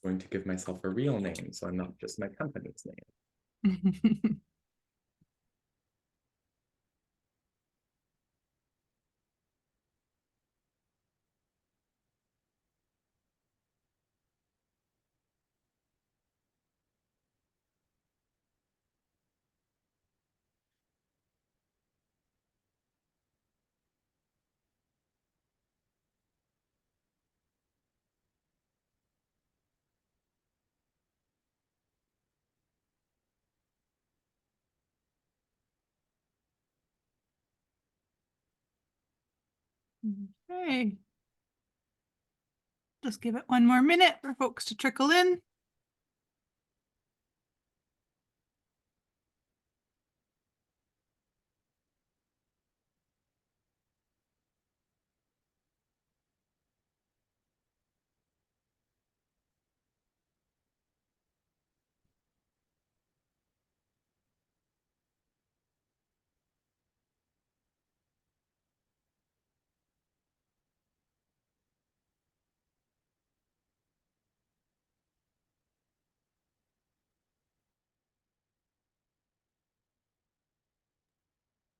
going to give myself a real name, so I'm not just my company's name. Okay. Just give it one more minute for folks to trickle in.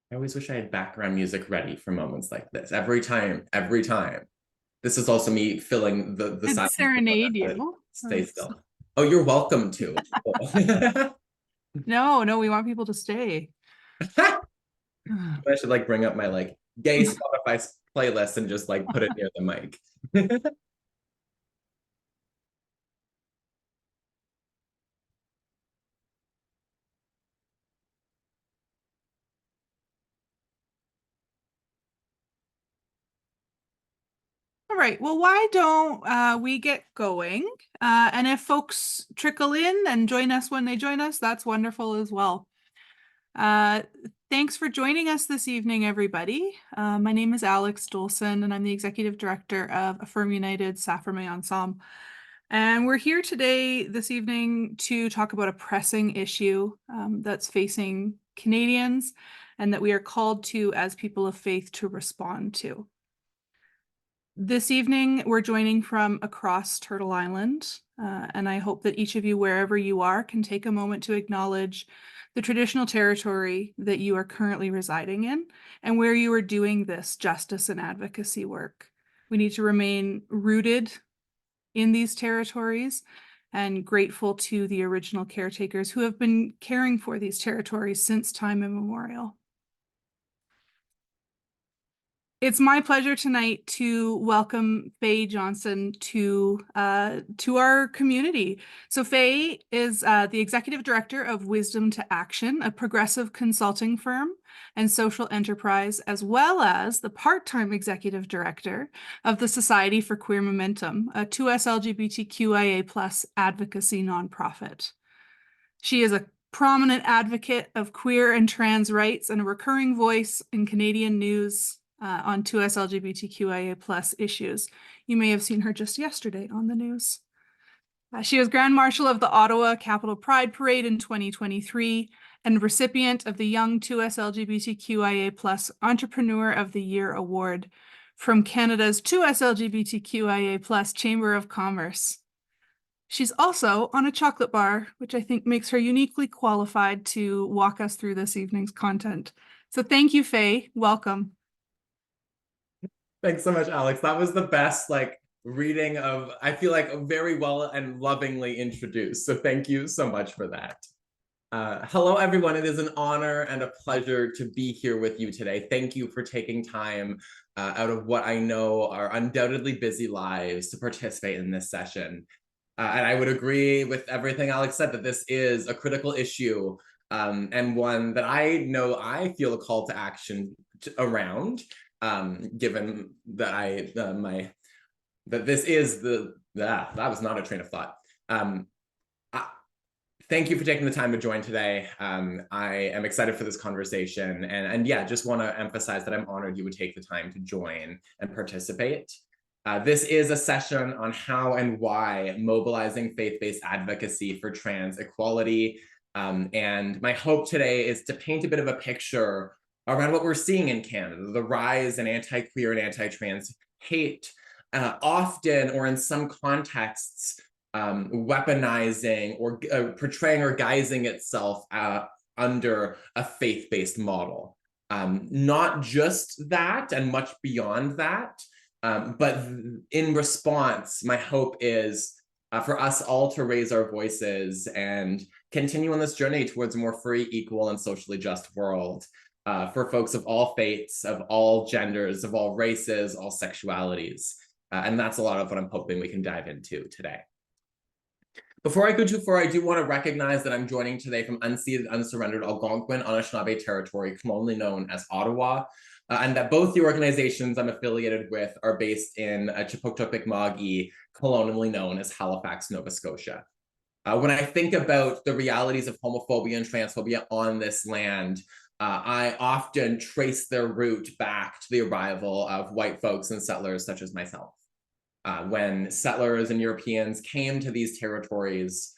I always wish I had background music ready for moments like this. Every time. This is also me filling the I'd silence. serenade you. Stay still. Oh, you're welcome to. No, we want people to stay. I should like bring up my like gay Spotify playlist and just like put it near the mic. All right, well, why don't we get going? And if folks trickle in and join us when they join us, that's wonderful as well. Uh, Thanks for joining us this evening, everybody. My name is Alex Dolson, and I'm the Executive Director of Affirm United, Affirm Ensemble. And we're here today, this evening, to talk about a pressing issue that's facing Canadians and that we are called to, as people of faith, to respond to. This evening, we're joining from across Turtle Island, and I hope that each of you, wherever you are, can take a moment to acknowledge the traditional territory that you are currently residing in and where you are doing this justice and advocacy work. We need to remain rooted in these territories and grateful to the original caretakers who have been caring for these territories since time immemorial. It's my pleasure tonight to welcome Faye Johnstone to our community. So Faye is the Executive Director of Wisdom to Action, a progressive consulting firm and social enterprise, as well as the part-time Executive Director of the Society for Queer Momentum, a 2S LGBTQIA+ advocacy nonprofit. She is a prominent advocate of queer and trans rights and a recurring voice in Canadian news on 2S LGBTQIA+ issues. You may have seen her just yesterday on the news. She was Grand Marshal of the Ottawa Capital Pride Parade in 2023 and recipient of the Young 2S LGBTQIA+ Entrepreneur of the Year Award from Canada's 2S LGBTQIA+ Chamber of Commerce. She's also on a chocolate bar, which I think makes her uniquely qualified to walk us through this evening's content. So thank you, Faye. Welcome. Thanks so much, Alex. That was the best like reading of, I feel like very well and lovingly introduced. So thank you so much for that. Hello, everyone. It is an honor and a pleasure to be here with you today. Thank you for taking time out of what I know are undoubtedly busy lives to participate in this session. And I would agree with everything Alex said, that this is a critical issue and one that I know I feel a call to action around. Given that that this is that was not a train of thought. Thank you for taking the time to join today. I am excited for this conversation, and yeah, just want to emphasize that I'm honored you would take the time to join and participate. This is a session on how and why mobilizing faith-based advocacy for trans equality. And my hope today is to paint a bit of a picture around what we're seeing in Canada, the rise in anti-queer and anti-trans hate, often or in some contexts weaponizing or portraying or guising itself under a faith-based model. Not just that and much beyond that, but in response, my hope is for us all to raise our voices and continue on this journey towards a more free, equal, and socially just world for folks of all faiths, of all genders, of all races, all sexualities. And that's a lot of what I'm hoping we can dive into today. Before I go too far, I do want to recognize that I'm joining today from unceded, unsurrendered Algonquin Anishinaabe territory, commonly known as Ottawa, and that both the organizations I'm affiliated with are based in Chipoktopic-Magi, colonially known as Halifax, Nova Scotia. When I think about the realities of homophobia and transphobia on this land, I often trace their root back to the arrival of white folks and settlers such as myself. When settlers and Europeans came to these territories,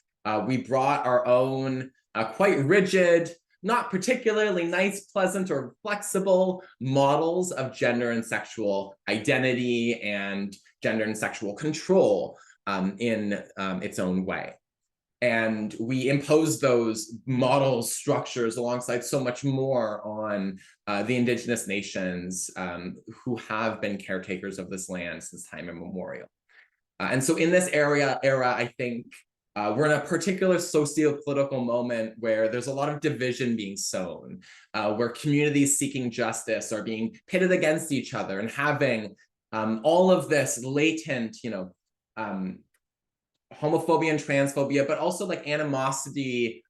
we brought our own quite rigid, not particularly nice, pleasant, or flexible models of gender and sexual identity and gender and sexual control in its own way. And we impose those model structures alongside so much more on the Indigenous nations who have been caretakers of this land since time immemorial. And so in this era, I think we're in a particular socio-political moment where there's a lot of division being sown, where communities seeking justice are being pitted against each other and having all of this latent, homophobia and transphobia, but also like animosity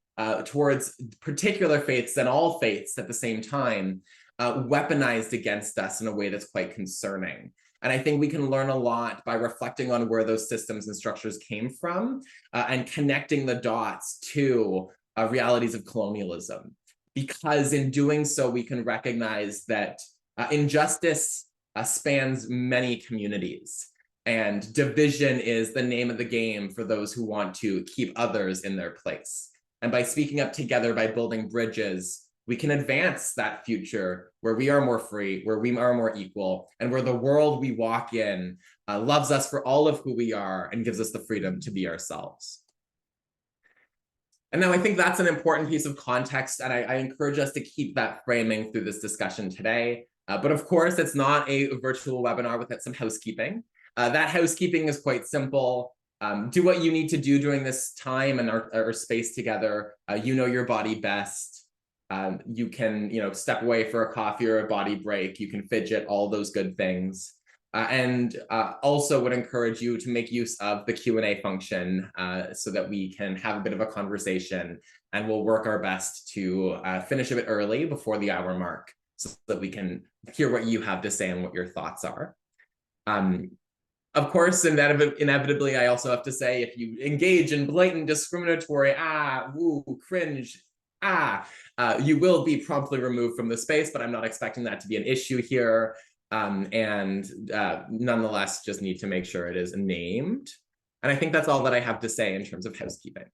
towards particular faiths and all faiths at the same time, weaponized against us in a way that's quite concerning. And I think we can learn a lot by reflecting on where those systems and structures came from and connecting the dots to realities of colonialism. Because in doing so, we can recognize that injustice spans many communities. And division is the name of the game for those who want to keep others in their place. And by speaking up together, by building bridges, we can advance that future where we are more free, where we are more equal, and where the world we walk in loves us for all of who we are and gives us the freedom to be ourselves. And now I think that's an important piece of context, and I encourage us to keep that framing through this discussion today. But of course, it's not a virtual webinar without some housekeeping. That housekeeping is quite simple. Do what you need to do during this time and our space together. You know your body best. You can, step away for a coffee or a body break. You can fidget, all those good things. And also would encourage you to make use of the Q&A function so that we can have a bit of a conversation, and we'll work our best to finish a bit early before the hour mark so that we can hear what you have to say and what your thoughts are. Of course, inevitably, I also have to say, if you engage in blatant discriminatory, woo, cringe, you will be promptly removed from the space, but I'm not expecting that to be an issue here. And nonetheless, just need to make sure it is named. And I think that's all that I have to say in terms of housekeeping.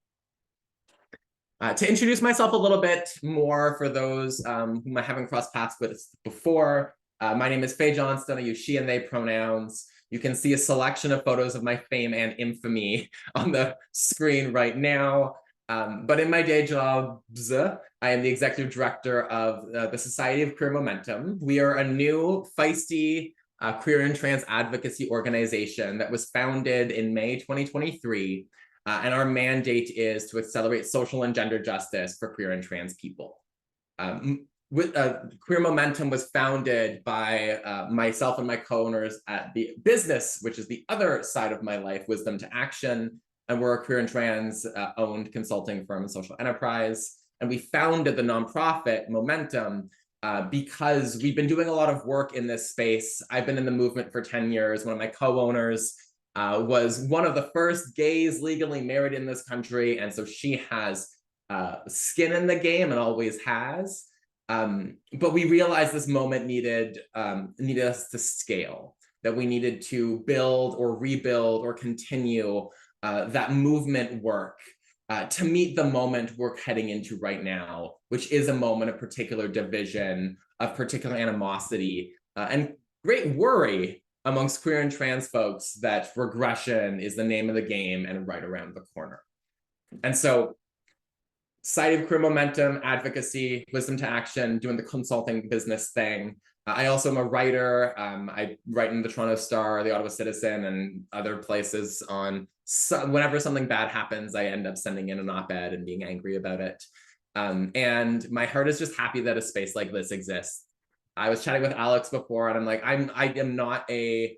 To introduce myself a little bit more for those whom I haven't crossed paths with before, my name is Faye Johnstone. I use she and they pronouns. You can see a selection of photos of my fame and infamy on the screen right now. But in my day jobs, I am the executive director of the Society of Queer Momentum. We are a new, feisty queer and trans advocacy organization that was founded in May 2023. And our mandate is to accelerate social and gender justice for queer and trans people. Queer Momentum was founded by myself and my co-owners at the business, which is the other side of my life, Wisdom to Action. And we're a queer and trans owned consulting firm and social enterprise. And we founded the nonprofit Momentum because we've been doing a lot of work in this space. I've been in the movement for 10 years. One of my co-owners was one of the first gays legally married in this country. And so she has skin in the game and always has. But we realized this moment needed us to scale, that we needed to build or rebuild or continue that movement work to meet the moment we're heading into right now, which is a moment of particular division, of particular animosity, and great worry amongst queer and trans folks that regression is the name of the game and right around the corner. And so side of queer momentum, advocacy, wisdom to action, doing the consulting business thing. I also am a writer. I write in the Toronto Star, the Ottawa Citizen, and other places on whenever something bad happens, I end up sending in an op-ed and being angry about it. And my heart is just happy that a space like this exists. I was chatting with Alex before, and I'm like, I am not a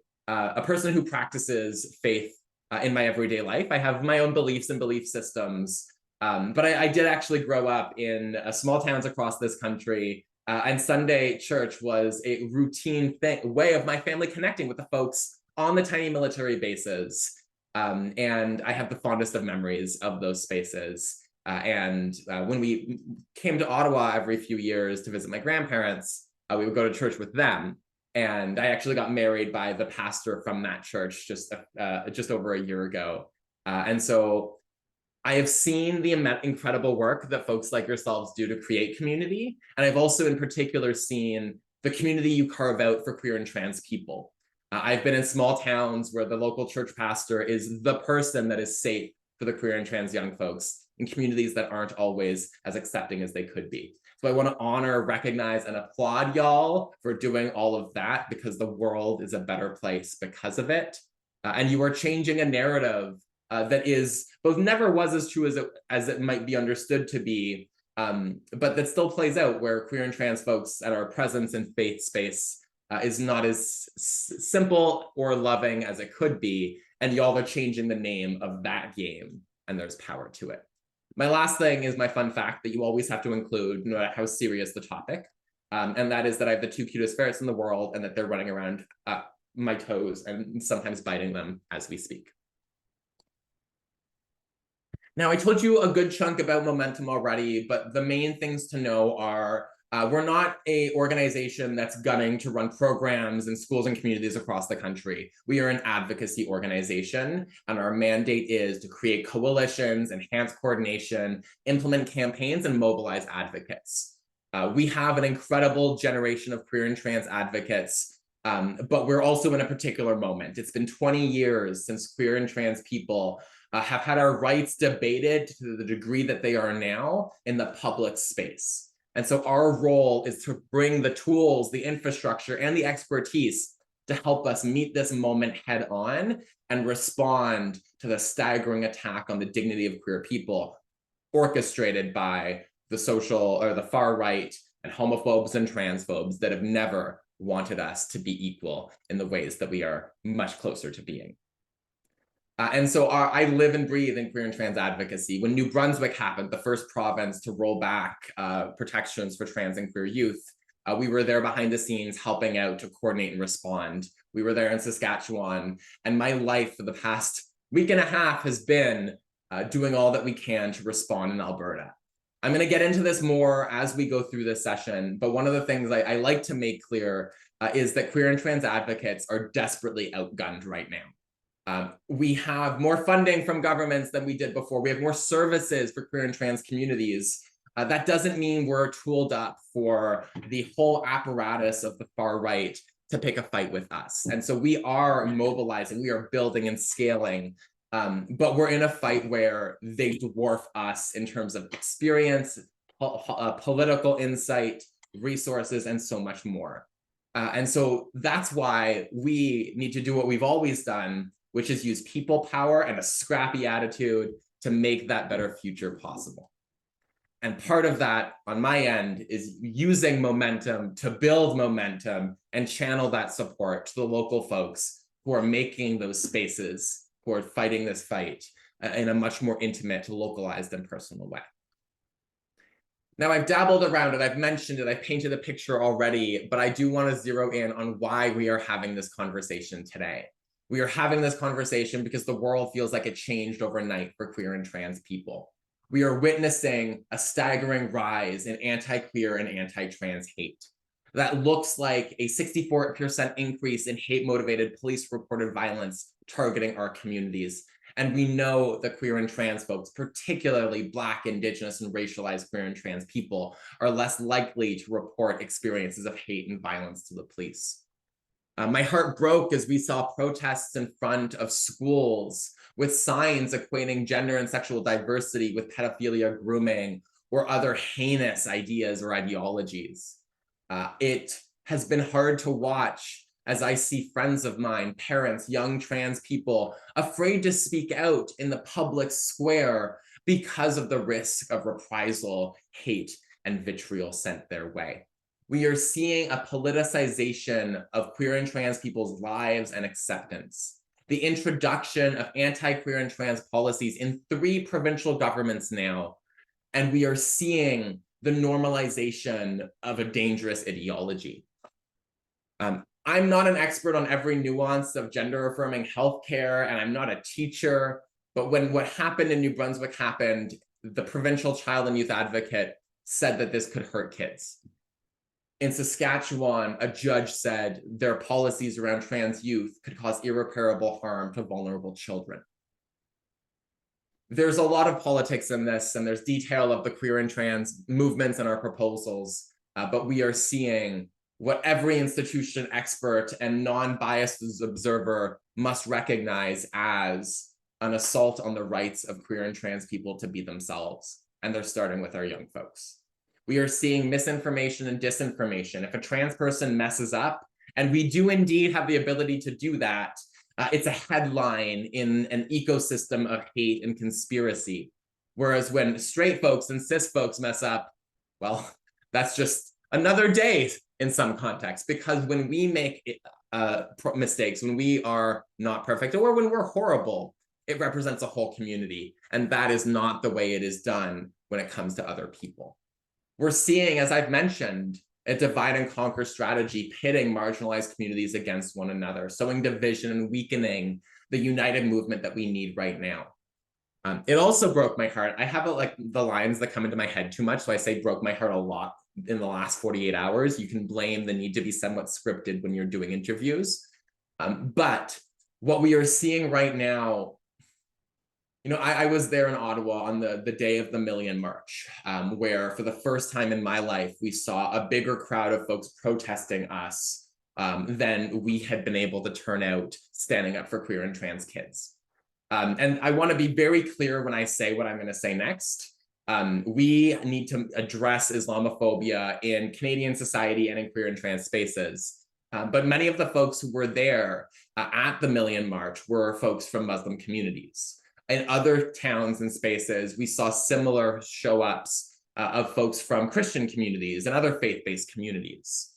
person who practices faith in my everyday life. I have my own beliefs and belief systems. But I did actually grow up in small towns across this country, and Sunday church was a routine way of my family connecting with the folks on the tiny military bases. And I have the fondest of memories of those spaces. And when we came to Ottawa every few years to visit my grandparents, we would go to church with them. And I actually got married by the pastor from that church just over a year ago. And so I have seen the incredible work that folks like yourselves do to create community. And I've also in particular seen the community you carve out for queer and trans people. I've been in small towns where the local church pastor is the person that is safe for the queer and trans young folks in communities that aren't always as accepting as they could be. So I want to honor, recognize, and applaud y'all for doing all of that, because the world is a better place because of it. And you are changing a narrative that is both never was as true as it might be understood to be, but that still plays out, where queer and trans folks and our presence in faith space is not as simple or loving as it could be, and y'all are changing the name of that game, and there's power to it. My last thing is my fun fact that you always have to include, no matter how serious the topic, and that is that I have the 2 cutest ferrets in the world, and that they're running around my toes and sometimes biting them as we speak. Now, I told you a good chunk about momentum already, but the main things to know are we're not an organization that's gunning to run programs in schools and communities across the country. We are an advocacy organization, and our mandate is to create coalitions, enhance coordination, implement campaigns, and mobilize advocates. We have an incredible generation of queer and trans advocates, but we're also in a particular moment. It's been 20 years since queer and trans people have had our rights debated to the degree that they are now in the public space. And so our role is to bring the tools, the infrastructure, and the expertise to help us meet this moment head on and respond to the staggering attack on the dignity of queer people orchestrated by the social or the far right and homophobes and transphobes that have never wanted us to be equal in the ways that we are much closer to being. And so I live and breathe in queer and trans advocacy. When New Brunswick happened, the first province to roll back protections for trans and queer youth, we were there behind the scenes helping out to coordinate and respond. We were there in Saskatchewan, and my life for the past week and a half has been doing all that we can to respond in Alberta. I'm going to get into this more as we go through this session, but one of the things I like to make clear is that queer and trans advocates are desperately outgunned right now. We have more funding from governments than we did before. We have more services for queer and trans communities. That doesn't mean we're tooled up for the whole apparatus of the far right to pick a fight with us. And so we are mobilizing, we are building and scaling, but we're in a fight where they dwarf us in terms of experience, political insight, resources, and so much more. And so that's why we need to do what we've always done, which is use people power and a scrappy attitude to make that better future possible. And part of that on my end is using momentum to build momentum and channel that support to the local folks who are making those spaces, who are fighting this fight in a much more intimate, localized, and personal way. Now, I've dabbled around it, I've mentioned it, I've painted a picture already, but I do want to zero in on why we are having this conversation today. We are having this conversation because the world feels like it changed overnight for queer and trans people. We are witnessing a staggering rise in anti-queer and anti-trans hate. That looks like a 64% increase in hate-motivated police-reported violence targeting our communities. And we know that queer and trans folks, particularly Black, Indigenous, and racialized queer and trans people, are less likely to report experiences of hate and violence to the police. My heart broke as we saw protests in front of schools with signs equating gender and sexual diversity with pedophilia, grooming, or other heinous ideas or ideologies. It has been hard to watch as I see friends of mine, parents, young trans people, afraid to speak out in the public square because of the risk of reprisal, hate, and vitriol sent their way. We are seeing a politicization of queer and trans people's lives and acceptance. The introduction of anti-queer and trans policies in 3 provincial governments now, and we are seeing the normalization of a dangerous ideology. I'm not an expert on every nuance of gender-affirming healthcare, and I'm not a teacher, but when what happened in New Brunswick happened, the provincial child and youth advocate said that this could hurt kids. In Saskatchewan, a judge said their policies around trans youth could cause irreparable harm to vulnerable children. There's a lot of politics in this, and there's detail of the queer and trans movements and our proposals, but we are seeing what every institution expert and non-biased observer must recognize as an assault on the rights of queer and trans people to be themselves. And they're starting with our young folks. We are seeing misinformation and disinformation. If a trans person messes up, and we do indeed have the ability to do that, it's a headline in an ecosystem of hate and conspiracy. Whereas when straight folks and cis folks mess up, well, that's just another day in some contexts, because when we make mistakes, when we are not perfect, or when we're horrible, it represents a whole community. And that is not the way it is done when it comes to other people. We're seeing, as I've mentioned, a divide and conquer strategy pitting marginalized communities against one another, sowing division and weakening the united movement that we need right now. It also broke my heart. I have like the lines that come into my head too much, so I say broke my heart a lot in the last 48 hours. You can blame the need to be somewhat scripted when you're doing interviews. But what we are seeing right now, you know, I was there in Ottawa on the day of the Million March, where for the first time in my life, we saw a bigger crowd of folks protesting us than we had been able to turn out standing up for queer and trans kids. And I want to be very clear when I say what I'm going to say next. We need to address Islamophobia in Canadian society and in queer and trans spaces. But many of the folks who were there at the Million March were folks from Muslim communities. In other towns and spaces, we saw similar show-ups of folks from Christian communities and other faith-based communities.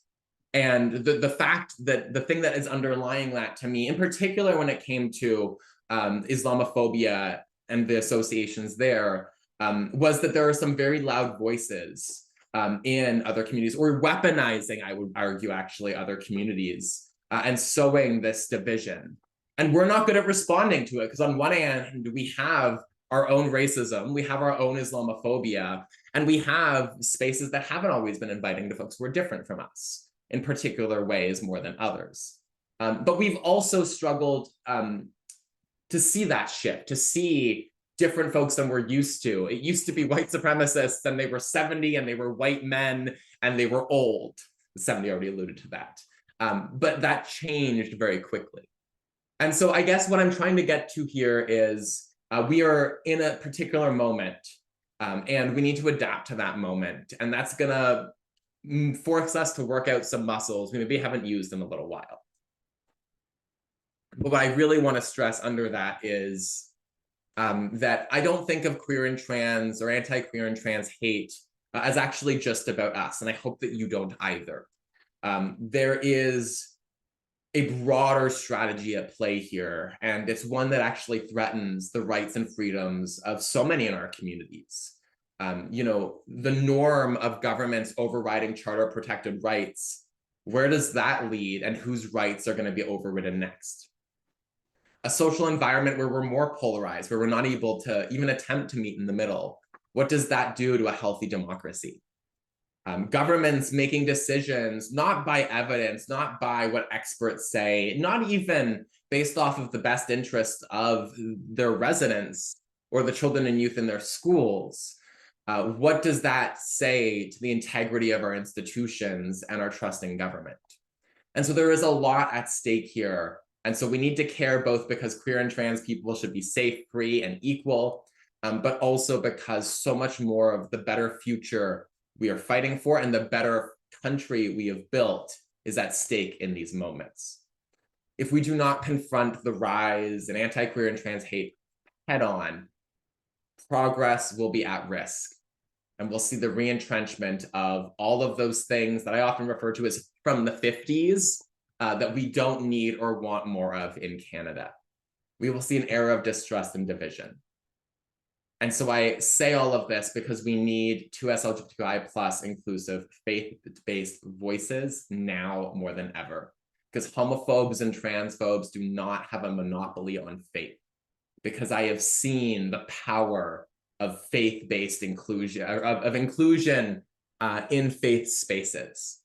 And the fact that the thing that is underlying that to me, in particular when it came to Islamophobia and the associations there, was that there are some very loud voices in other communities, or weaponizing, I would argue, actually, other communities, and sowing this division. And we're not good at responding to it, because on one hand, we have our own racism, we have our own Islamophobia, and we have spaces that haven't always been inviting to folks who are different from us, in particular ways more than others. But we've also struggled to see that shift, to see different folks than we're used to. It used to be white supremacists, and they were 70, and they were white men, and they were old. 70 already alluded to that. But that changed very quickly. And so I guess what I'm trying to get to here is we are in a particular moment, and we need to adapt to that moment. And that's going to force us to work out some muscles we maybe haven't used in a little while. But what I really want to stress under that is that I don't think of queer and trans or anti-queer and trans hate as actually just about us. And I hope that you don't either. There is a broader strategy at play here, and it's one that actually threatens the rights and freedoms of so many in our communities. You know, the norm of governments overriding charter protected rights, where does that lead, and whose rights are going to be overridden next? A social environment where we're more polarized, where we're not able to even attempt to meet in the middle, what does that do to a healthy democracy? Governments making decisions not by evidence, not by what experts say, not even based off of the best interest of their residents or the children and youth in their schools. What does that say to the integrity of our institutions and our trust in government? And so there is a lot at stake here. And so we need to care both because queer and trans people should be safe, free, and equal, but also because so much more of the better future we are fighting for and the better country we have built is at stake in these moments. If we do not confront the rise in anti-queer and trans hate head on, progress will be at risk. And we'll see the re-entrenchment of all of those things that I often refer to as from the 50s that we don't need or want more of in Canada. We will see an era of distrust and division. And so I say all of this because we need 2S LGBTQI plus inclusive faith-based voices now more than ever. Because homophobes and transphobes do not have a monopoly on faith. Because I have seen the power of faith-based inclusion, of inclusion in faith spaces.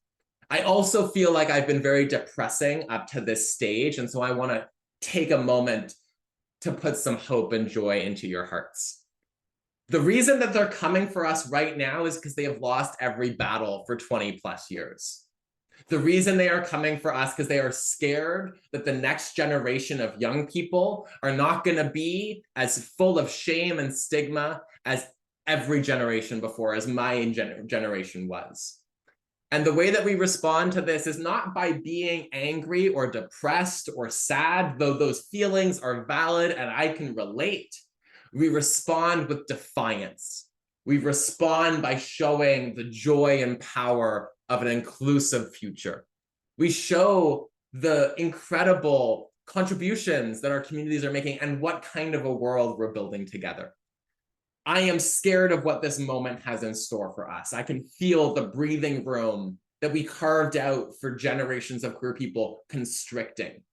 I also feel like I've been very depressing up to this stage, and so I want to take a moment to put some hope and joy into your hearts. The reason that they're coming for us right now is because they have lost every battle for 20 plus years. The reason they are coming for us because they are scared that the next generation of young people are not going to be as full of shame and stigma as every generation before, as my generation was. And the way that we respond to this is not by being angry or depressed or sad, though those feelings are valid and I can relate. We respond with defiance. We respond by showing the joy and power of an inclusive future. We show the incredible contributions that our communities are making and what kind of a world we're building together. I am scared of what this moment has in store for us. I can feel the breathing room that we carved out for generations of queer people constricting.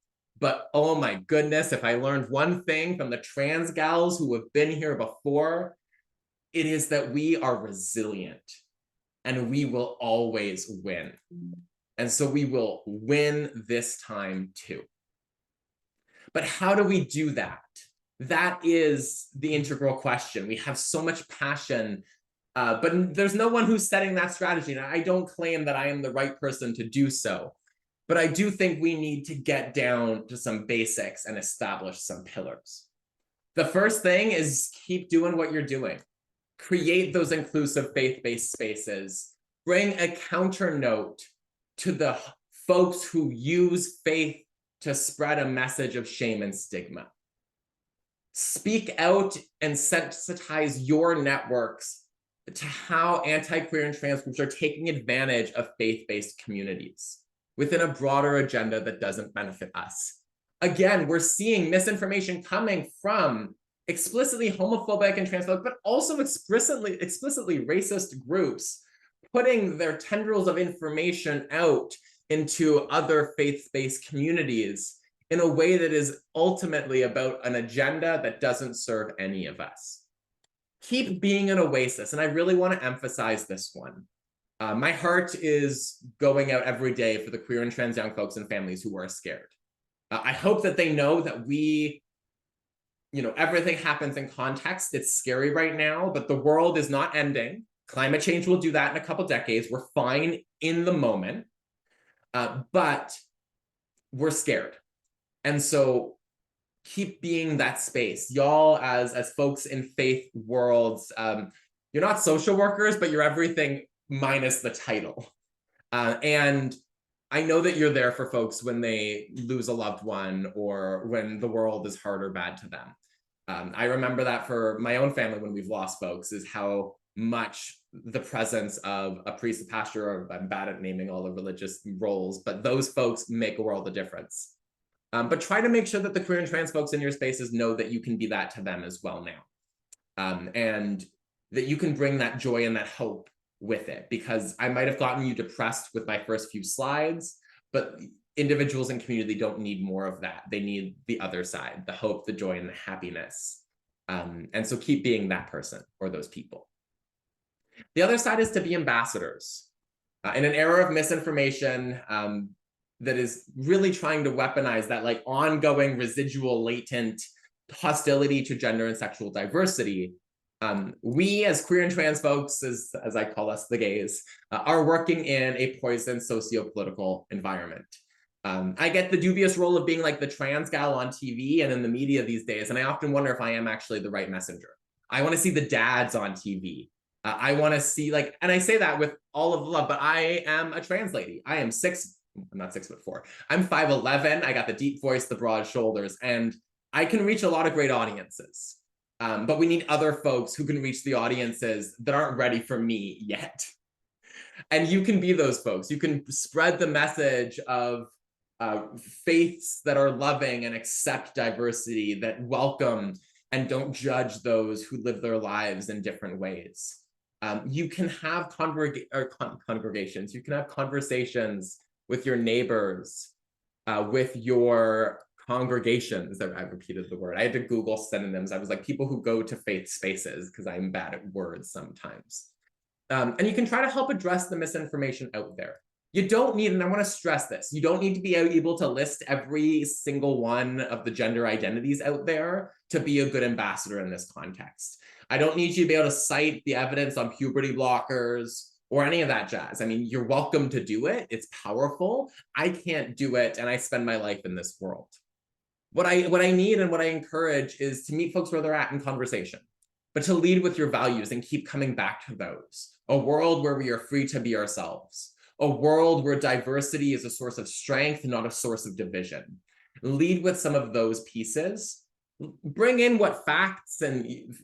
But oh my goodness, if I learned one thing from the trans gals who have been here before, it is that we are resilient and we will always win. And so we will win this time too. But how do we do that? That is the integral question. We have so much passion, but there's no one who's setting that strategy. And I don't claim that I am the right person to do so. But I do think we need to get down to some basics and establish some pillars. The first thing is keep doing what you're doing. Create those inclusive faith-based spaces. Bring a counter note to the folks who use faith to spread a message of shame and stigma. Speak out and sensitize your networks to how anti-queer and trans groups are taking advantage of faith-based communities within a broader agenda that doesn't benefit us. Again, we're seeing misinformation coming from explicitly homophobic and transphobic, but also explicitly racist groups putting their tendrils of information out into other faith-based communities in a way that is ultimately about an agenda that doesn't serve any of us. Keep being an oasis, and I really want to emphasize this one. My heart is going out every day for the queer and trans young folks and families who are scared. I hope that they know that everything happens in context. It's scary right now, but the world is not ending. Climate change will do that in a couple decades. We're fine in the moment, but we're scared. And so keep being that space. Y'all, as folks in faith worlds, you're not social workers, but you're everything minus the title. And I know that you're there for folks when they lose a loved one or when the world is hard or bad to them. I remember that for my own family when we've lost folks, is how much the presence of a priest, a pastor, or I'm bad at naming all the religious roles, but those folks make a world of difference. But try to make sure that the queer and trans folks in your spaces know that you can be that to them as well now. And that you can bring that joy and that hope with it, because I might have gotten you depressed with my first few slides, but individuals in community don't need more of that. They need the other side, the hope, the joy, and the happiness. And so keep being that person or those people. The other side is to be ambassadors. In an era of misinformation, that is really trying to weaponize that like ongoing residual latent hostility to gender and sexual diversity, we as queer and trans folks, as I call us, the gays, are working in a poisoned socio-political environment. I get the dubious role of being like the trans gal on TV and in the media these days, and I often wonder if I am actually the right messenger. I want to see the dads on TV. I want to see like, and I say that with all of the love, but I am a trans lady. I'm not 6'4". I'm 5'11". I got the deep voice, the broad shoulders, and I can reach a lot of great audiences. But we need other folks who can reach the audiences that aren't ready for me yet. And you can be those folks. You can spread the message of faiths that are loving and accept diversity, that welcome and don't judge those who live their lives in different ways. You can have congregations, you can have conversations with your neighbors, with your congregations. I repeated the word. I had to Google synonyms. I was like, people who go to faith spaces, because I'm bad at words sometimes. And you can try to help address the misinformation out there. You don't need, and I want to stress this, you don't need to be able to list every single one of the gender identities out there to be a good ambassador in this context. I don't need you to be able to cite the evidence on puberty blockers or any of that jazz. I mean, you're welcome to do it. It's powerful. I can't do it, and I spend my life in this world. What I need and what I encourage is to meet folks where they're at in conversation, but to lead with your values and keep coming back to those. A world where we are free to be ourselves. A world where diversity is a source of strength, not a source of division. Lead with some of those pieces. Bring in what facts and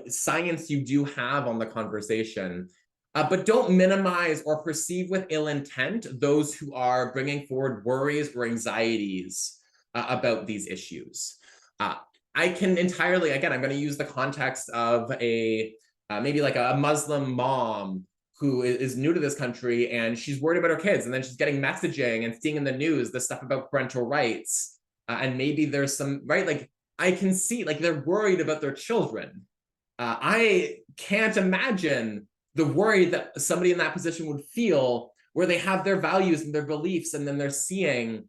science you do have on the conversation, but don't minimize or perceive with ill intent those who are bringing forward worries or anxieties about these issues. I can entirely, again, I'm going to use the context of maybe like a Muslim mom who is new to this country, and she's worried about her kids, and then she's getting messaging and seeing in the news the stuff about parental rights, and maybe there's some, right, like I can see like they're worried about their children. I can't imagine the worry that somebody in that position would feel, where they have their values and their beliefs, and then they're seeing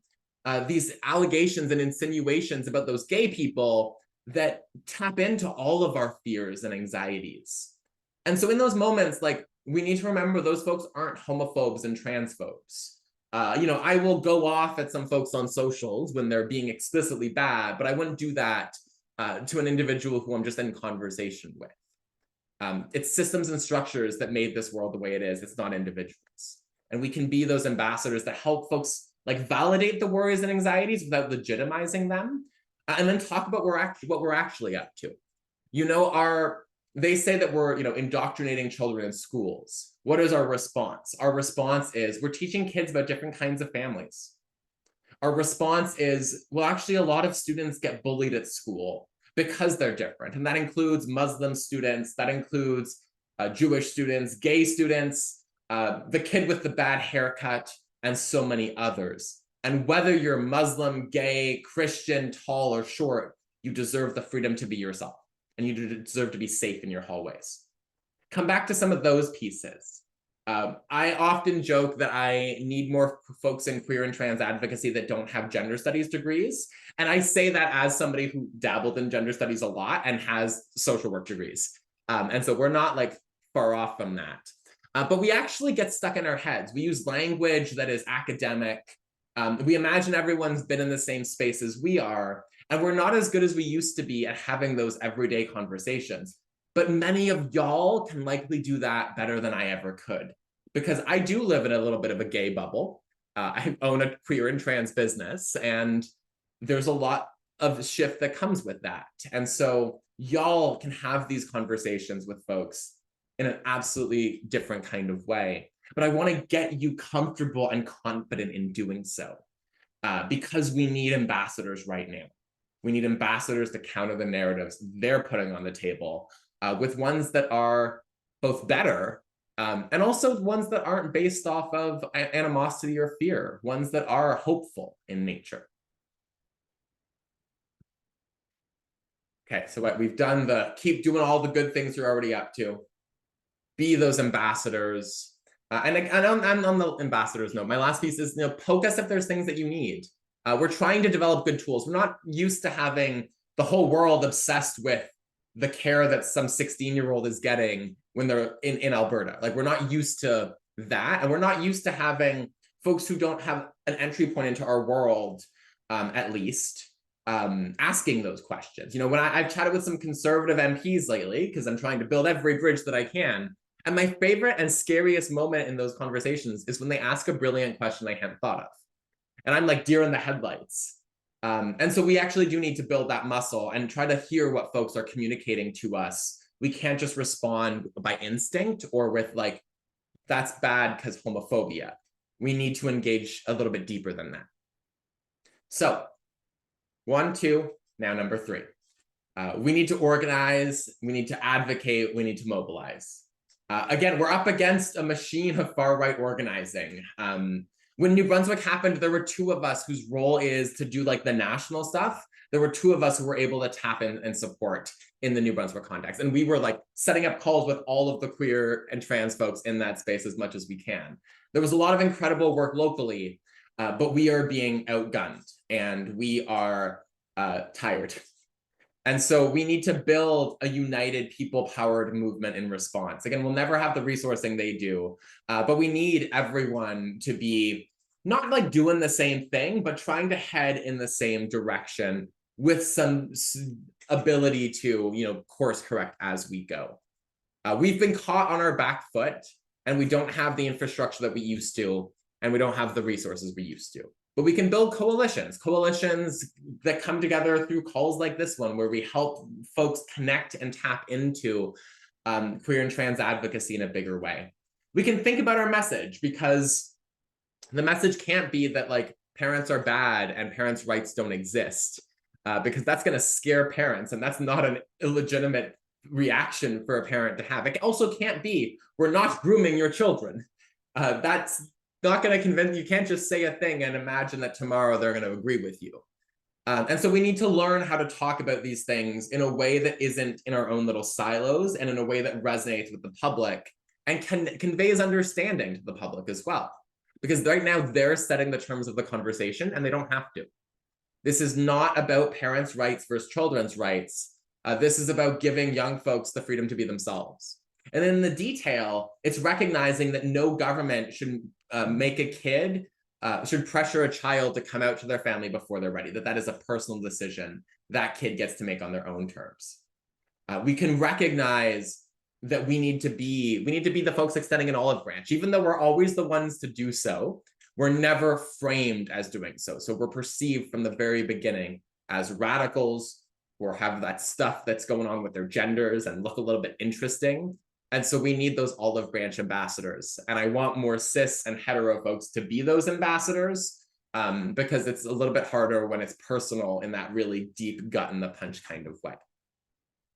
these allegations and insinuations about those gay people that tap into all of our fears and anxieties. And so in those moments, like, we need to remember those folks aren't homophobes and transphobes. I will go off at some folks on socials when they're being explicitly bad, but I wouldn't do that to an individual who I'm just in conversation with. It's systems and structures that made this world the way it is. It's not individuals. And we can be those ambassadors that help folks like validate the worries and anxieties without legitimizing them, and then talk about what we're actually up to. They say that we're indoctrinating children in schools. What is our response? Our response is we're teaching kids about different kinds of families. Our response is, well, actually, a lot of students get bullied at school because they're different. And that includes Muslim students, that includes Jewish students, gay students, the kid with the bad haircut, and so many others. And whether you're Muslim, gay, Christian, tall or short, you deserve the freedom to be yourself, and you deserve to be safe in your hallways. Come back to some of those pieces. I often joke that I need more folks in queer and trans advocacy that don't have gender studies degrees. And I say that as somebody who dabbled in gender studies a lot and has social work degrees. And so we're not like far off from that. But we actually get stuck in our heads. We use language that is academic. We imagine everyone's been in the same space as we are, and we're not as good as we used to be at having those everyday conversations. But many of y'all can likely do that better than I ever could, because I do live in a little bit of a gay bubble. I own a queer and trans business, and there's a lot of shift that comes with that. And so y'all can have these conversations with folks in an absolutely different kind of way. But I want to get you comfortable and confident in doing so, because we need ambassadors right now. We need ambassadors to counter the narratives they're putting on the table, with ones that are both better and also ones that aren't based off of animosity or fear, ones that are hopeful in nature. Okay, so what we've done, keep doing all the good things you're already up to. Be those ambassadors. And on the ambassadors note, my last piece is, poke us if there's things that you need. We're trying to develop good tools. We're not used to having the whole world obsessed with the care that some 16-year-old is getting when they're in Alberta. Like, we're not used to that. And we're not used to having folks who don't have an entry point into our world, at least, asking those questions. You know, when I've chatted with some conservative MPs lately, because I'm trying to build every bridge that I can, and my favorite and scariest moment in those conversations is when they ask a brilliant question I hadn't thought of. And I'm like deer in the headlights. And so we actually do need to build that muscle and try to hear what folks are communicating to us. We can't just respond by instinct or with like, that's bad because homophobia. We need to engage a little bit deeper than that. So 1, 2, now number 3. We need to organize, we need to advocate, we need to mobilize. Again, we're up against a machine of far-right organizing. When New Brunswick happened, there were 2 of us whose role is to do like the national stuff. There were 2 of us who were able to tap in and support in the New Brunswick context. And we were like setting up calls with all of the queer and trans folks in that space as much as we can. There was a lot of incredible work locally, but we are being outgunned and we are tired. And so we need to build a united people-powered movement in response. Again, we'll never have the resourcing they do, but we need everyone to be not like doing the same thing, but trying to head in the same direction with some ability to, you know, course correct as we go. We've been caught on our back foot and we don't have the infrastructure that we used to, and we don't have the resources we used to. But we can build coalitions that come together through calls like this one, where we help folks connect and tap into queer and trans advocacy in a bigger way. We can think about our message, because the message can't be that like parents are bad and parents' rights don't exist, because that's going to scare parents, and that's not an illegitimate reaction for a parent to have. It also can't be, we're not grooming your children. That's not going to convince you. Can't just say a thing and imagine that tomorrow they're going to agree with you. And so we need to learn how to talk about these things in a way that isn't in our own little silos, and in a way that resonates with the public and conveys understanding to the public as well. Because right now they're setting the terms of the conversation and they don't have to. This is not about parents' rights versus children's rights. This is about giving young folks the freedom to be themselves. And in the detail, it's recognizing that no government should make a kid, should pressure a child to come out to their family before they're ready, that is a personal decision that kid gets to make on their own terms. We can recognize that we need to be the folks extending an olive branch. Even though we're always the ones to do so, we're never framed as doing so. So we're perceived from the very beginning as radicals, or have that stuff that's going on with their genders and look a little bit interesting. And so we need those olive branch ambassadors. And I want more cis and hetero folks to be those ambassadors, because it's a little bit harder when it's personal in that really deep gut in the punch kind of way.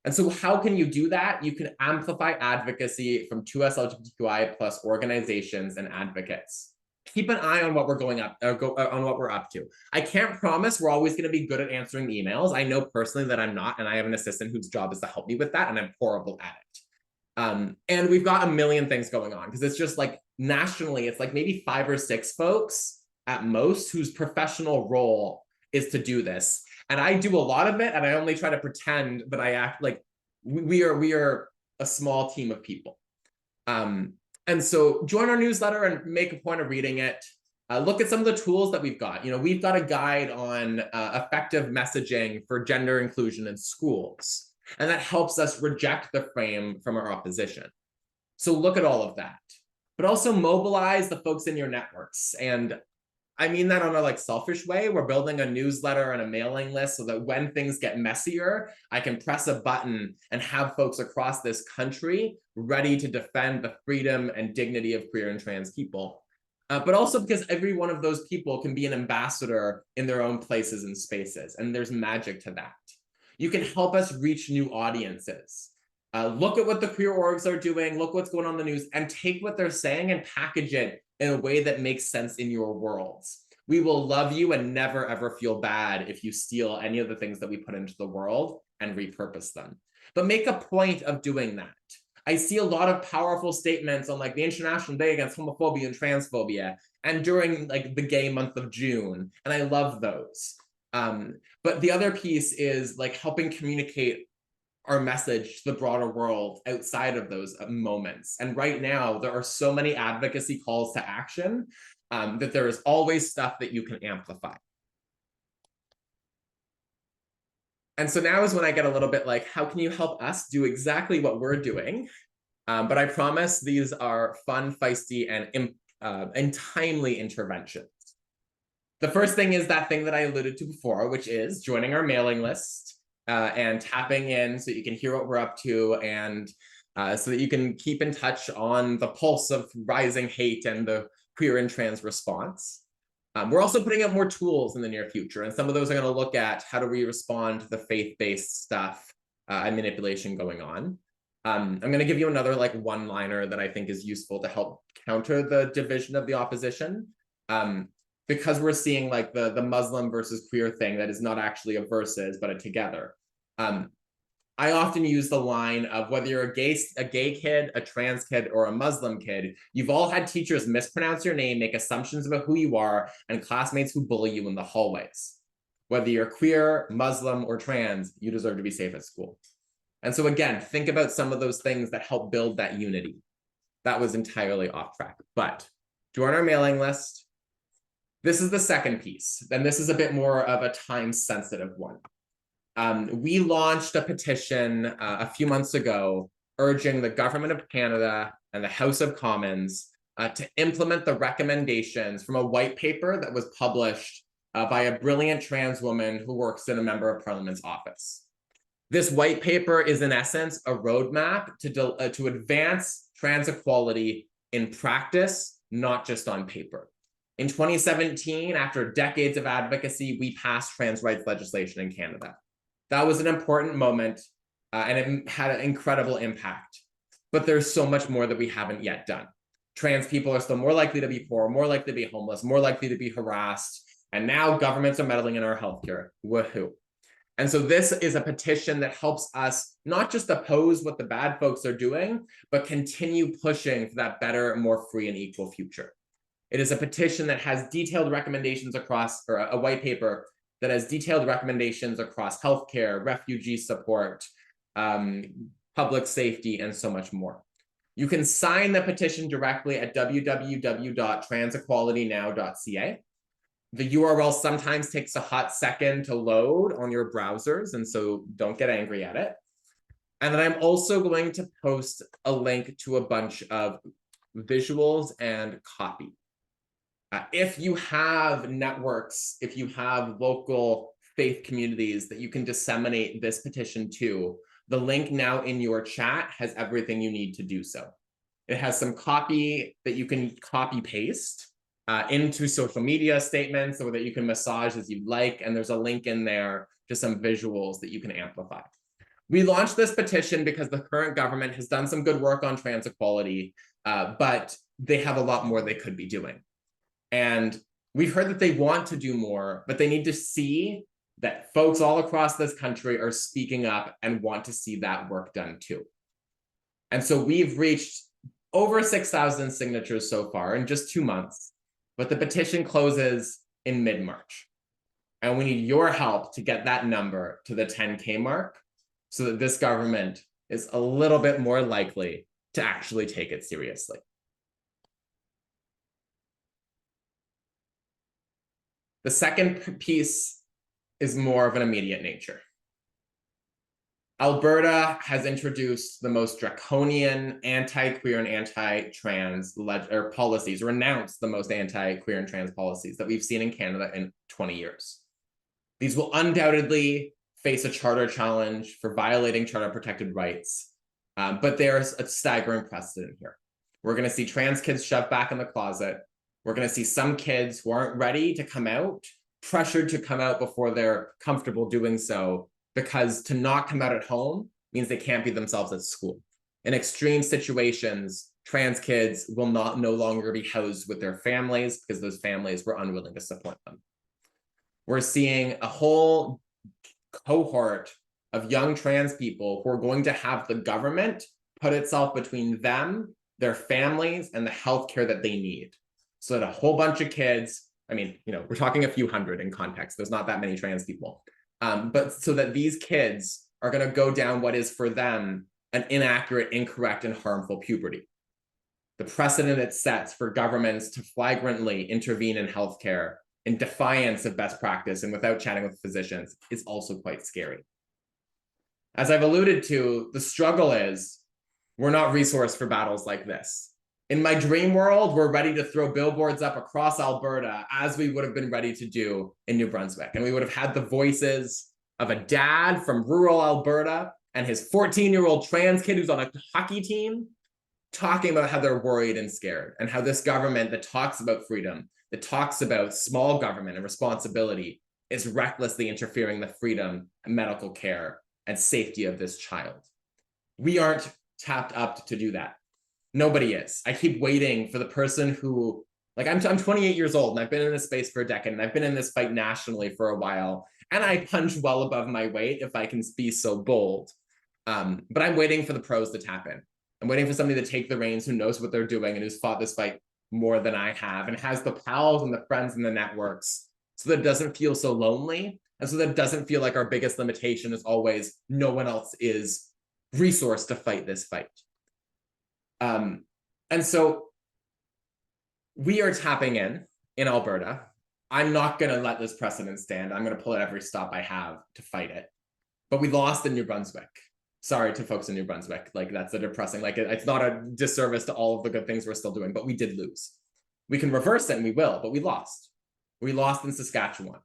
And so how can you do that? You can amplify advocacy from 2S LGBTQI+ organizations and advocates. Keep an eye on what we're on what we're up to. I can't promise we're always going to be good at answering emails. I know personally that I'm not, and I have an assistant whose job is to help me with that, and I'm horrible at it. And we've got a million things going on, because it's just like nationally, it's like maybe 5 or 6 folks at most whose professional role is to do this. And I do a lot of it, and I only try to pretend that I act like we are a small team of people. And so join our newsletter and make a point of reading it. Look at some of the tools that we've got. You know, we've got a guide on effective messaging for gender inclusion in schools. And that helps us reject the frame from our opposition. So look at all of that, but also mobilize the folks in your networks. And I mean that on a like selfish way. We're building a newsletter and a mailing list so that when things get messier, I can press a button and have folks across this country ready to defend the freedom and dignity of queer and trans people. But also because every one of those people can be an ambassador in their own places and spaces. And there's magic to that. You can help us reach new audiences. Look at what the queer orgs are doing, look what's going on in the news, and take what they're saying and package it in a way that makes sense in your worlds. We will love you and never ever feel bad if you steal any of the things that we put into the world and repurpose them. But make a point of doing that. I see a lot of powerful statements on like the International Day Against Homophobia and Transphobia, and during like the gay month of June, and I love those. But the other piece is like helping communicate our message to the broader world outside of those moments. And right now, there are so many advocacy calls to action that there is always stuff that you can amplify. And so now is when I get a little bit like, how can you help us do exactly what we're doing? But I promise these are fun, feisty, and timely interventions. The first thing is that thing that I alluded to before, which is joining our mailing list and tapping in so you can hear what we're up to, and so that you can keep in touch on the pulse of rising hate and the queer and trans response. We're also putting out more tools in the near future, and some of those are going to look at how do we respond to the faith-based stuff and manipulation going on. I'm going to give you another like one-liner that I think is useful to help counter the division of the opposition. Because we're seeing like the Muslim versus queer thing that is not actually a versus, but a together. I often use the line of whether you're a gay kid, a trans kid, or a Muslim kid, you've all had teachers mispronounce your name, make assumptions about who you are, and classmates who bully you in the hallways. Whether you're queer, Muslim, or trans, you deserve to be safe at school. And so again, think about some of those things that help build that unity. That was entirely off track, but join our mailing list. This is the second piece, and this is a bit more of a time-sensitive one. We launched a petition a few months ago urging the Government of Canada and the House of Commons to implement the recommendations from a white paper that was published by a brilliant trans woman who works in a member of Parliament's office. This white paper is in essence a roadmap to advance trans equality in practice, not just on paper. In 2017, after decades of advocacy, we passed trans rights legislation in Canada. That was an important moment, and it had an incredible impact. But there's so much more that we haven't yet done. Trans people are still more likely to be poor, more likely to be homeless, more likely to be harassed, and now governments are meddling in our healthcare. Woohoo. And so this is a petition that helps us not just oppose what the bad folks are doing, but continue pushing for that better, more free and equal future. It is a petition that has detailed recommendations across, or a white paper that has detailed recommendations across healthcare, refugee support, public safety, and so much more. You can sign the petition directly at www.transequalitynow.ca. The URL sometimes takes a hot second to load on your browsers, and so don't get angry at it. And then I'm also going to post a link to a bunch of visuals and copy. If you have networks, if you have local faith communities that you can disseminate this petition to, the link now in your chat has everything you need to do so. It has some copy that you can copy paste into social media statements so that you can massage as you'd like. And there's a link in there to some visuals that you can amplify. We launched this petition because the current government has done some good work on trans equality, but they have a lot more they could be doing. And we've heard that they want to do more, but they need to see that folks all across this country are speaking up and want to see that work done too. And so we've reached over 6,000 signatures so far in just 2 months, but the petition closes in mid-March. And we need your help to get that number to the 10K mark so that this government is a little bit more likely to actually take it seriously. The second piece is more of an immediate nature. Alberta has introduced the most draconian anti-queer and anti-trans policies, or announced the most anti-queer and trans policies that we've seen in Canada in 20 years. These will undoubtedly face a charter challenge for violating charter protected rights, but there's a staggering precedent here. We're going to see trans kids shoved back in the closet. We're going to see some kids who aren't ready to come out, pressured to come out before they're comfortable doing so, because to not come out at home means they can't be themselves at school. In extreme situations, trans kids will no longer be housed with their families because those families were unwilling to support them. We're seeing a whole cohort of young trans people who are going to have the government put itself between them, their families, and the healthcare that they need. So that a whole bunch of kids, I mean, we're talking a few hundred in context, there's not that many trans people, but so that these kids are going to go down what is for them an inaccurate, incorrect, and harmful puberty. the precedent it sets for governments to flagrantly intervene in healthcare in defiance of best practice and without chatting with physicians is also quite scary. As I've alluded to, the struggle is we're not resourced for battles like this. In my dream world, we're ready to throw billboards up across Alberta as we would have been ready to do in New Brunswick. And we would have had the voices of a dad from rural Alberta and his 14-year-old trans kid who's on a hockey team talking about how they're worried and scared, and how this government that talks about freedom, that talks about small government and responsibility, is recklessly interfering the freedom and medical care and safety of this child. We aren't tapped up to do that. Nobody is. I keep waiting for the person who, like, I'm 28 years old and I've been in this space for a decade and I've been in this fight nationally for a while, and I punch well above my weight if I can be so bold. But I'm waiting for the pros to tap in. I'm waiting for somebody to take the reins who knows what they're doing and who's fought this fight more than I have and has the pals and the friends and the networks so that it doesn't feel so lonely, and so that it doesn't feel like our biggest limitation is always no one else is resourced to fight this fight. And so we are tapping in Alberta. I'm not going to let this precedent stand. I'm going to pull at every stop I have to fight it. But we lost in New Brunswick. Sorry to folks in New Brunswick. Like, that's a depressing, like, it's not a disservice to all of the good things we're still doing, but we did lose. We can reverse it and we will, but we lost. We lost in Saskatchewan.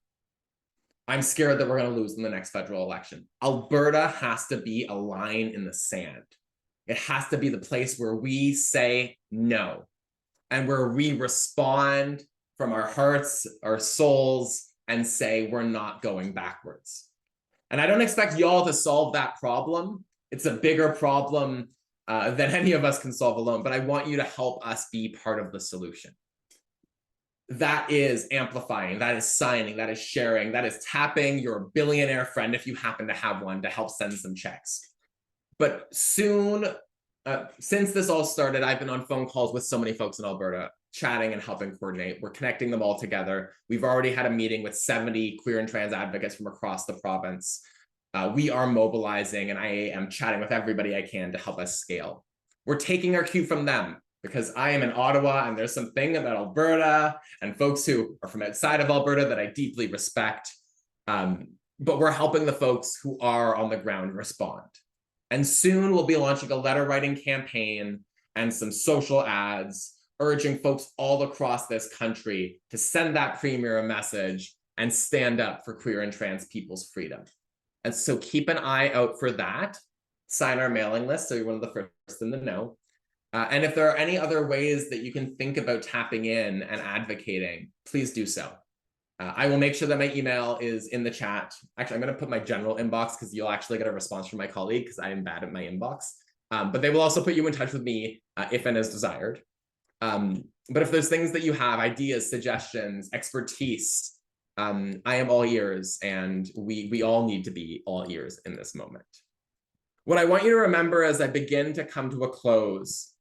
I'm scared that we're going to lose in the next federal election. Alberta has to be a line in the sand. It has to be the place where we say no, and where we respond from our hearts, our souls, and say we're not going backwards. And I don't expect y'all to solve that problem. It's a bigger problem than any of us can solve alone, but I want you to help us be part of the solution. That is amplifying, that is signing, that is sharing, that is tapping your billionaire friend, if you happen to have one, to help send some checks. But soon, since this all started, I've been on phone calls with so many folks in Alberta, chatting and helping coordinate. We're connecting them all together. We've already had a meeting with 70 queer and trans advocates from across the province. We are mobilizing, and I am chatting with everybody I can to help us scale. We're taking our cue from them, because I am in Ottawa, and there's something about Alberta and folks who are from outside of Alberta that I deeply respect. But we're helping the folks who are on the ground respond. And soon we'll be launching a letter writing campaign and some social ads, urging folks all across this country to send that premier a message and stand up for queer and trans people's freedom. And so keep an eye out for that. Sign our mailing list so you're one of the first in the know. And if there are any other ways that you can think about tapping in and advocating, please do so. I will make sure that my email is in the chat. Actually, I'm going to put my general inbox because you'll actually get a response from my colleague because I am bad at my inbox. But they will also put you in touch with me if and as desired. But if there's things that you have, ideas, suggestions, expertise, I am all ears, and we all need to be all ears in this moment. What I want you to remember as I begin to come to a close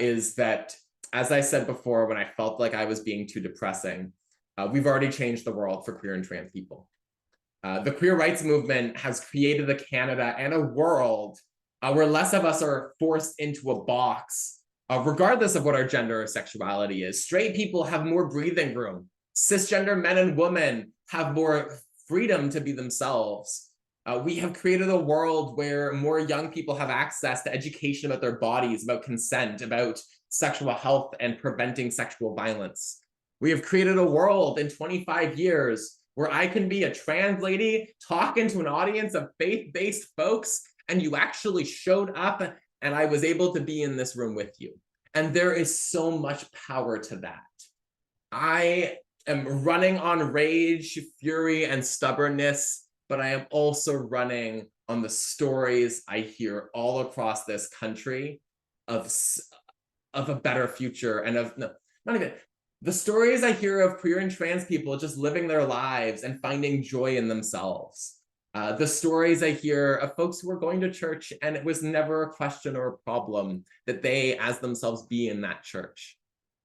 is that, as I said before, when I felt like I was being too depressing, we've already changed the world for queer and trans people. The queer rights movement has created a Canada and a world where less of us are forced into a box, regardless of what our gender or sexuality is. Straight people have more breathing room. Cisgender men and women have more freedom to be themselves. We have created a world where more young people have access to education about their bodies, about consent, about sexual health, and preventing sexual violence. We have created a world in 25 years where I can be a trans lady talking to an audience of faith-based folks, and you actually showed up, and I was able to be in this room with you. And there is so much power to that. I am running on rage, fury, and stubbornness, but I am also running on the stories I hear all across this country of a better future, and of, no, not even, the stories I hear of queer and trans people just living their lives and finding joy in themselves. The stories I hear of folks who are going to church and it was never a question or a problem that they as themselves be in that church.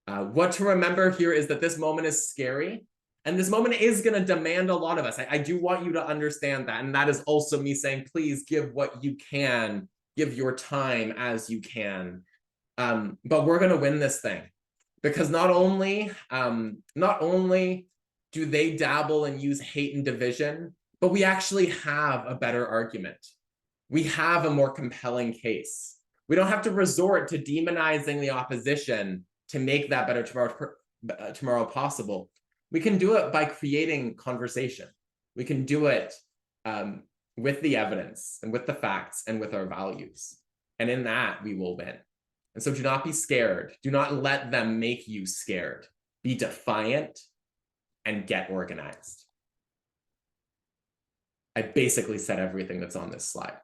What to remember here is that this moment is scary, and this moment is going to demand a lot of us. I do want you to understand that. And that is also me saying, please give what you can, give your time as you can. But we're going to win this thing, because not only do they dabble and use hate and division, but we actually have a better argument. We have a more compelling case. We don't have to resort to demonizing the opposition to make that better tomorrow possible. We can do it by creating conversation. We can do it with the evidence and with the facts and with our values. And in that, we will win. And so do not be scared. Do not let them make you scared. Be defiant and get organized. I basically said everything that's on this slide.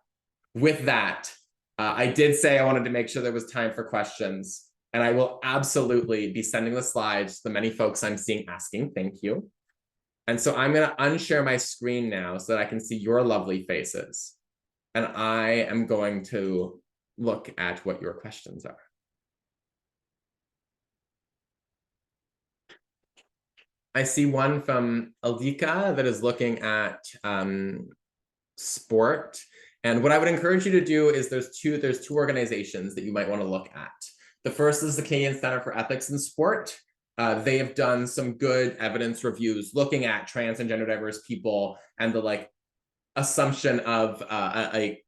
With that, I did say I wanted to make sure there was time for questions, and I will absolutely be sending the slides to the many folks I'm seeing asking. Thank you. And so I'm going to unshare my screen now so that I can see your lovely faces. And I am going to look at what your questions are. I see one from Aldika that is looking at sport. And what I would encourage you to do is there's two organizations that you might want to look at. The first is the Canadian Centre for Ethics in Sport. They have done some good evidence reviews looking at trans and gender diverse people and the assumption of a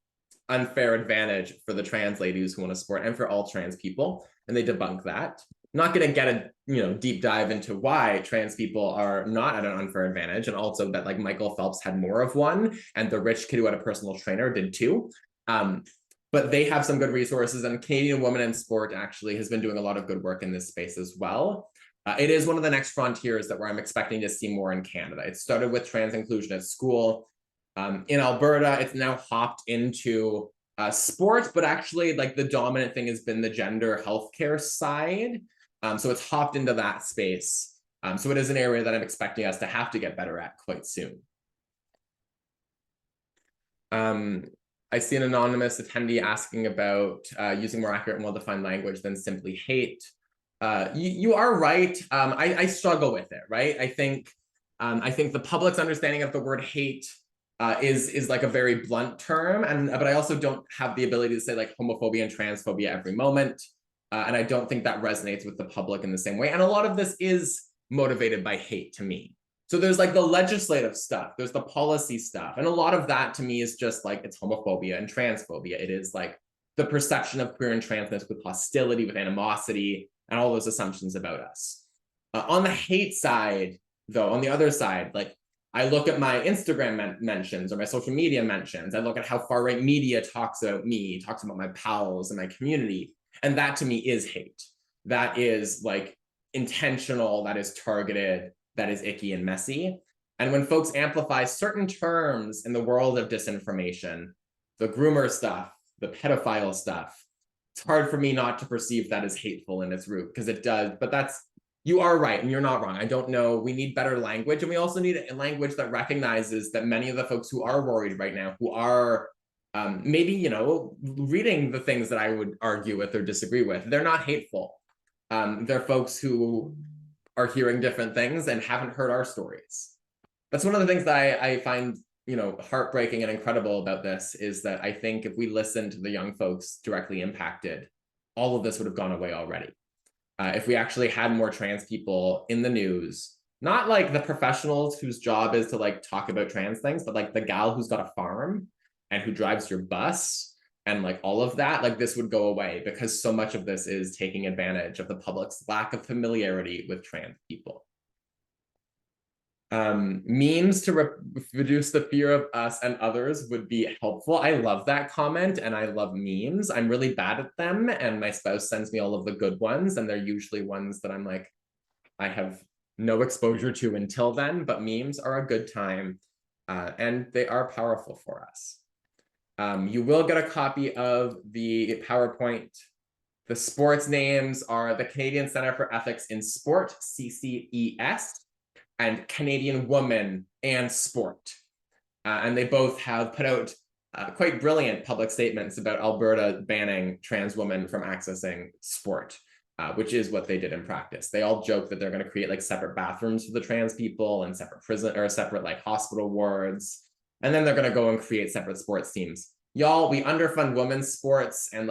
unfair advantage for the trans ladies who want to sport and for all trans people, and they debunk that. I'm not going to get a deep dive into why trans people are not at an unfair advantage, and also that Michael Phelps had more of one, and the rich kid who had a personal trainer did too. But they have some good resources, and Canadian Women in Sport actually has been doing a lot of good work in this space as well. It is one of the next frontiers that where I'm expecting to see more in Canada. It started with trans inclusion at school. In Alberta, it's now hopped into sport, but actually the dominant thing has been the gender healthcare side. So it's hopped into that space. So it is an area that I'm expecting us to have to get better at quite soon. I see an anonymous attendee asking about using more accurate and well-defined language than simply hate. You are right. I struggle with it, right? I think the public's understanding of the word hate is a very blunt term, but I also don't have the ability to say homophobia and transphobia every moment. And I don't think that resonates with the public in the same way. And a lot of this is motivated by hate to me. So there's the legislative stuff, there's the policy stuff. And a lot of that to me is just it's homophobia and transphobia. It is the perception of queer and transness with hostility, with animosity, and all those assumptions about us. On the hate side, though, on the other side, I look at my Instagram mentions or my social media mentions. I look at how far-right media talks about me, talks about my pals and my community. And that to me is hate. That is intentional, that is targeted, that is icky and messy. And when folks amplify certain terms in the world of disinformation, the groomer stuff, the pedophile stuff, it's hard for me not to perceive that as hateful in its root, because it does. But you are right and you're not wrong. I don't know. We need better language, and we also need a language that recognizes that many of the folks who are worried right now, who are maybe, reading the things that I would argue with or disagree with, they're not hateful. They're folks who are hearing different things and haven't heard our stories. That's one of the things that I find, heartbreaking and incredible about this, is that I think if we listened to the young folks directly impacted, all of this would have gone away already. If we actually had more trans people in the news, not the professionals whose job is to talk about trans things, but the gal who's got a farm and who drives your bus and all of that, this would go away, because so much of this is taking advantage of the public's lack of familiarity with trans people. Memes to reduce the fear of us and others would be helpful. I love that comment, and I love memes. I'm really bad at them, and my spouse sends me all of the good ones, and they're usually ones that I'm I have no exposure to until then, but memes are a good time, and they are powerful for us. You will get a copy of the PowerPoint. The sports names are the Canadian Centre for Ethics in Sport, CCES, and Canadian Women and Sport. And they both have put out quite brilliant public statements about Alberta banning trans women from accessing sport, which is what they did in practice. They all joke that they're going to create separate bathrooms for the trans people and separate prison or separate hospital wards. And then they're going to go and create separate sports teams. Y'all, we underfund women's sports, and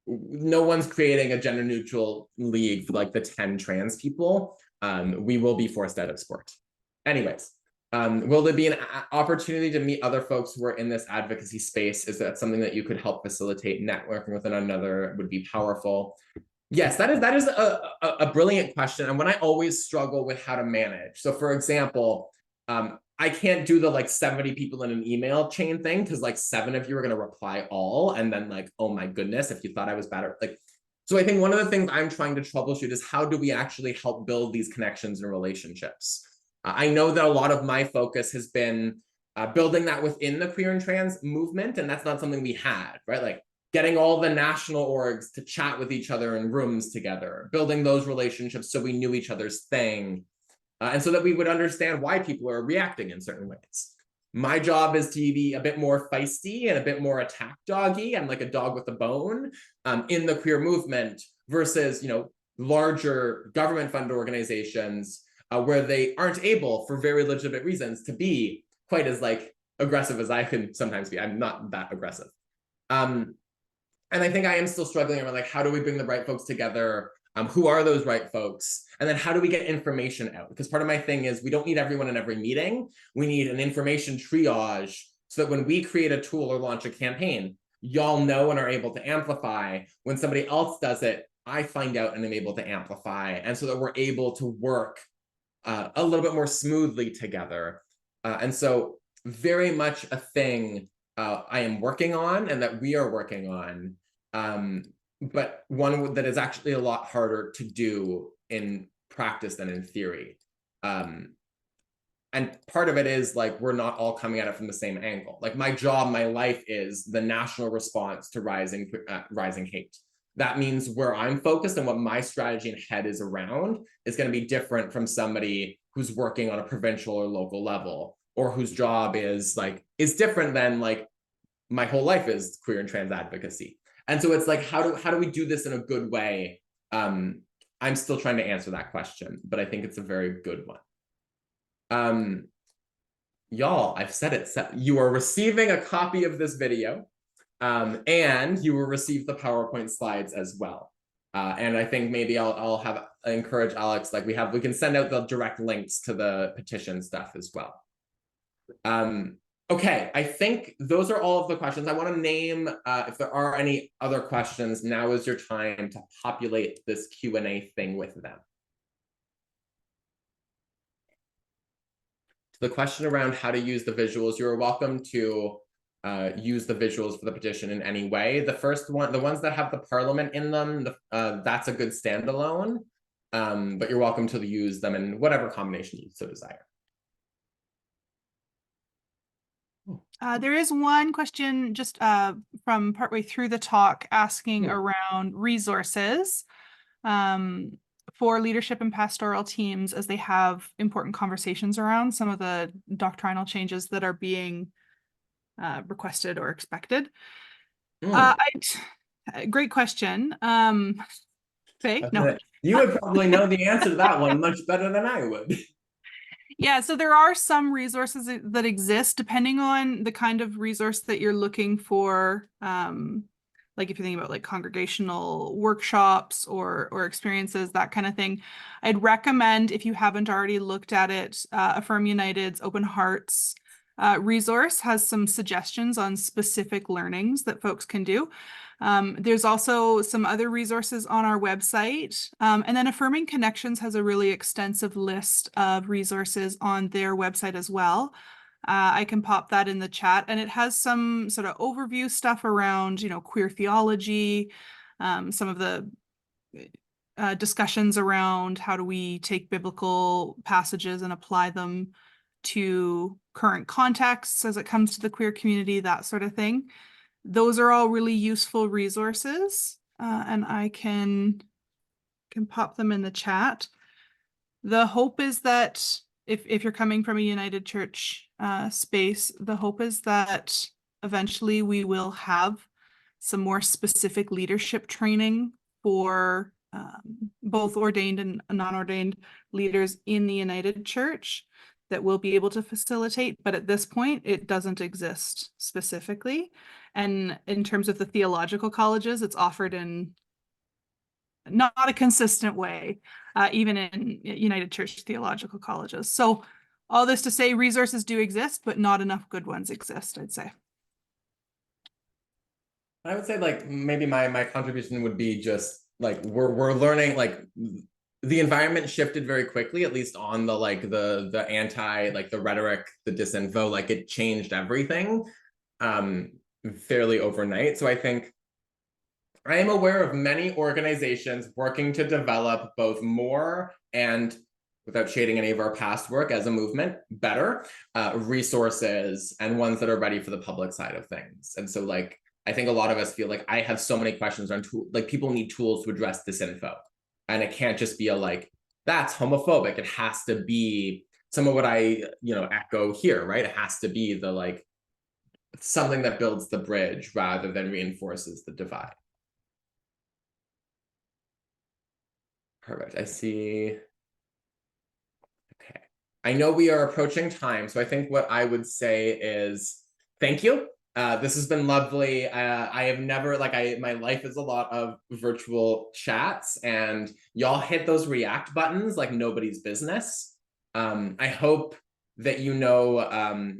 no one's creating a gender neutral league for like the 10 trans people. We will be forced out of sport. Anyways, will there be an opportunity to meet other folks who are in this advocacy space? Is that something that you could help facilitate? Networking with one another would be powerful. Yes, that is a brilliant question, and one I always struggle with how to manage. So for example, I can't do the like 70 people in an email chain thing because like 7 of you are going to reply all, and then like, oh my goodness, if you thought I was better, like, so I think one of the things I'm trying to troubleshoot is how do we actually help build these connections and relationships? I know that a lot of my focus has been building that within the queer and trans movement, and that's not something we had, right? Like getting all the national orgs to chat with each other in rooms together, building those relationships so we knew each other's thing, and so that we would understand why people are reacting in certain ways. My job is to be a bit more feisty and a bit more attack doggy. I'm like a dog with a bone in the queer movement versus, you know, larger government funded organizations where they aren't able, for very legitimate reasons, to be quite as like aggressive as I can sometimes be. I'm not that aggressive. And I think I am still struggling around like, how do we bring the right folks together? Who are those right folks? And then how do we get information out? Because part of my thing is we don't need everyone in every meeting. We need an information triage so that when we create a tool or launch a campaign, y'all know and are able to amplify. When somebody else does it, I find out and am able to amplify. And so that we're able to work a little bit more smoothly together. And so very much a thing I am working on and that we are working on, but one that is actually a lot harder to do in practice than in theory. And part of it is like, we're not all coming at it from the same angle. Like my job, my life is the national response to rising hate. That means where I'm focused and what my strategy and head is around is going to be different from somebody who's working on a provincial or local level, or whose job is different than like my whole life is queer and trans advocacy. And so it's like, how do we do this in a good way? I'm still trying to answer that question, but I think it's a very good one. Y'all, I've said it. You are receiving a copy of this video, and you will receive the PowerPoint slides as well. And I think maybe I'll encourage Alex, like we can send out the direct links to the petition stuff as well. Okay, I think those are all of the questions. I want to name, if there are any other questions, now is your time to populate this Q&A thing with them. The question around how to use the visuals, you're welcome to use the visuals for the petition in any way. The first one, the ones that have the parliament in them, that's a good standalone, but you're welcome to use them in whatever combination you so desire. There is one question just from partway through the talk asking around resources for leadership and pastoral teams as they have important conversations around some of the doctrinal changes that are being requested or expected. Great question. Faye? No. You would probably know the answer to that one much better than I would. Yeah, so there are some resources that exist depending on the kind of resource that you're looking for. Like if you're thinking about like congregational workshops or experiences, that kind of thing. I'd recommend, if you haven't already looked at it, Affirm United's Open Hearts resource has some suggestions on specific learnings that folks can do. There's also some other resources on our website. And then Affirming Connections has a really extensive list of resources on their website as well. I can pop that in the chat, and it has some sort of overview stuff around, queer theology, some of the discussions around how do we take biblical passages and apply them to current contexts as it comes to the queer community, that sort of thing. Those are all really useful resources, and I can pop them in the chat. The hope is that if you're coming from a United Church space, the hope is that eventually we will have some more specific leadership training for both ordained and non-ordained leaders in the United Church that we'll be able to facilitate. But at this point, it doesn't exist specifically. And in terms of the theological colleges, it's offered in not a consistent way, even in United Church theological colleges. So all this to say, resources do exist, but not enough good ones exist, I'd say. I would say like maybe my contribution would be just like we're learning, like the environment shifted very quickly, at least on the like the anti, like the rhetoric, the disinfo, like it changed everything fairly overnight. So I think I am aware of many organizations working to develop both more and, without shading any of our past work as a movement, better resources and ones that are ready for the public side of things. And so like, I think a lot of us feel like I have so many questions on like people need tools to address this info. And it can't just be a like, that's homophobic. It has to be some of what I, echo here, right? It has to be the like, something that builds the bridge rather than reinforces the divide. Perfect. I see. Okay. I know we are approaching time, so I think what I would say is thank you. This has been lovely. I have never, my life is a lot of virtual chats, and y'all hit those react buttons like nobody's business. I hope that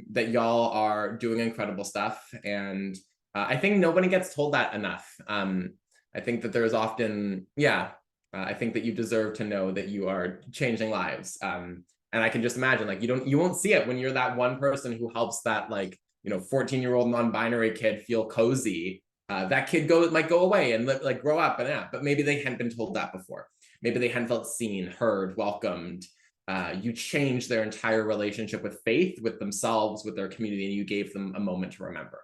that y'all are doing incredible stuff, and I think nobody gets told that enough. I think that there's often, I think that you deserve to know that you are changing lives. And I can just imagine, like, you won't see it when you're that one person who helps that, 14-year-old non-binary kid feel cozy. That kid might go away and grow up, but maybe they hadn't been told that before. Maybe they hadn't felt seen, heard, welcomed. You changed their entire relationship with faith, with themselves, with their community, and you gave them a moment to remember.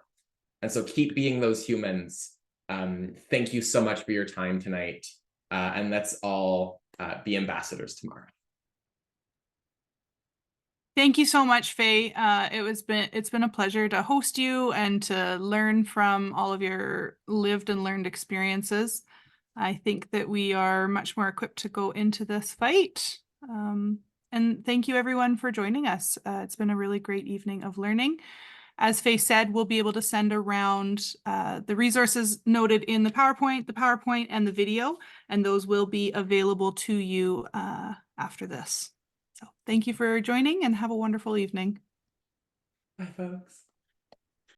And so keep being those humans. Thank you so much for your time tonight. And let's all be ambassadors tomorrow. Thank you so much, Faye. It's been a pleasure to host you and to learn from all of your lived and learned experiences. I think that we are much more equipped to go into this fight. And thank you everyone for joining us. It's been a really great evening of learning. As Faye said, we'll be able to send around the resources noted in the PowerPoint and the video, and those will be available to you after this. So thank you for joining and have a wonderful evening. Bye, folks.